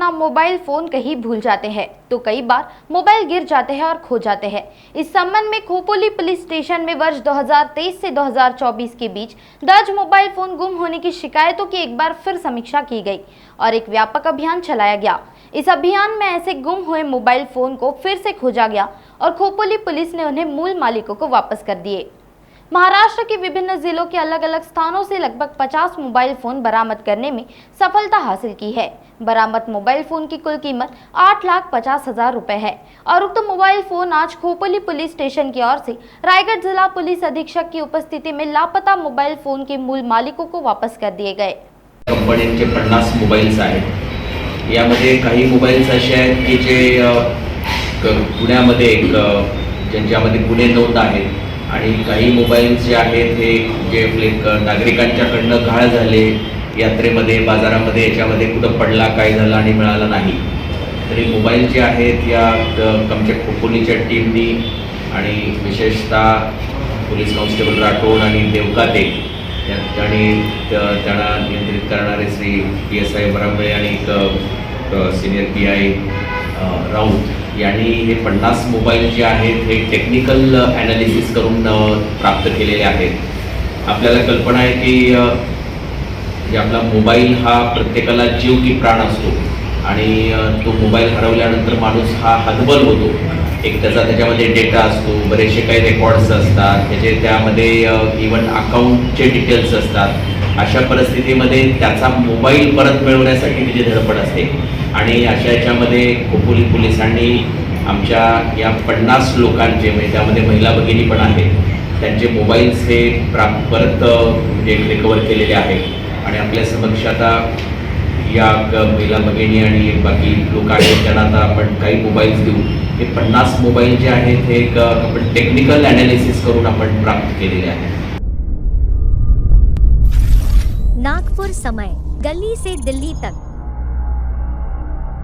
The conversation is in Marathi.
अपना मोबाइल फोन कहीं भूल जाते हैं तो कई बार मोबाइल गिर जाते हैं और खो जाते हैं। इस संबंध में खोपोली पुलिस स्टेशन में वर्ष 2023 से 2024 के बीच दर्ज मोबाइल फोन गुम होने की शिकायतों की एक बार फिर समीक्षा की गई और एक व्यापक अभियान चलाया गया। इस अभियान में ऐसे गुम हुए मोबाइल फोन को फिर से खोजा गया और खोपोली पुलिस ने उन्हें मूल मालिकों को वापस कर दिए। महाराष्ट्र के विभिन्न जिलों के अलग अलग स्थानों से लगभग 50 मोबाइल फोन बरामद करने में सफलता हासिल की है। बरामद मोबाइल फोन की कुल कीमत 8,50,000 रुपए है और उक्त मोबाइल फोन आज खोपोली पुलिस स्टेशन की ओर से रायगढ़ जिला पुलिस अधीक्षक की उपस्थिति में लापता मोबाइल फोन के मूल मालिकों को वापस कर दिए गए। कंपनीचे 50 मोबाईल्स आहेत। यामध्ये काही मोबाईल्स असे आहेत की जे पुण्यामध्ये ज्यांच्यामध्ये गुन्हे नोंद आहेत आणि काही मोबाईल्स जे आहेत हे जे आपले नागरिकांच्याकडनं घाळ झाले यात्रेमध्ये बाजारामध्ये याच्यामध्ये कुठं पडला काय झालं आणि मिळाला नाही। तरी मोबाईल जे आहेत या आमच्या खोपोलीच्या टीमनी आणि विशेषतः पोलीस कॉन्स्टेबल राठोड आणि देवकाते आणि त्यांना नियंत्रित करणारे श्री PSI बरांबळे आणि सिनियर PI राऊत यांनी हे 50 मोबाईल जे आहेत हे टेक्निकल ॲनालिसिस करून प्राप्त केलेले आहेत। आपल्याला कल्पना आहे की आपला मोबाईल हा प्रत्येकाला जीव की प्राण असतो आणि तो मोबाईल हरवल्यानंतर माणूस हा हतबल होतो। एक त्याच्यामध्ये डेटा असतो, बरेचसे काही रेकॉर्ड्स असतात, त्यामध्ये इवन अकाउंटचे डिटेल्स असतात। अशा परिस्थितीमध्ये त्याचा मोबाईल परत मिळवण्यासाठी तिची धडपड असते आणि अशा याच्यामध्ये खोपोली पोलिसांनी आमच्या या 50 लोकांचे म्हणजे त्यामध्ये महिला भगिनी पण आहेत त्यांचे मोबाईल्स हे परत म्हणजे रिकवर केलेले आहेत आणि आपल्या समक्ष आता या महिला भगिनी आणि बाकी लोक आहेत त्यांना आता आपण काही मोबाईल्स देऊ। हे 50 मोबाईल जे आहेत हे आपण टेक्निकल ॲनालिसिस करून आपण प्राप्त केलेले आहेत। नागपुर समय, गली से दिल्ली तक।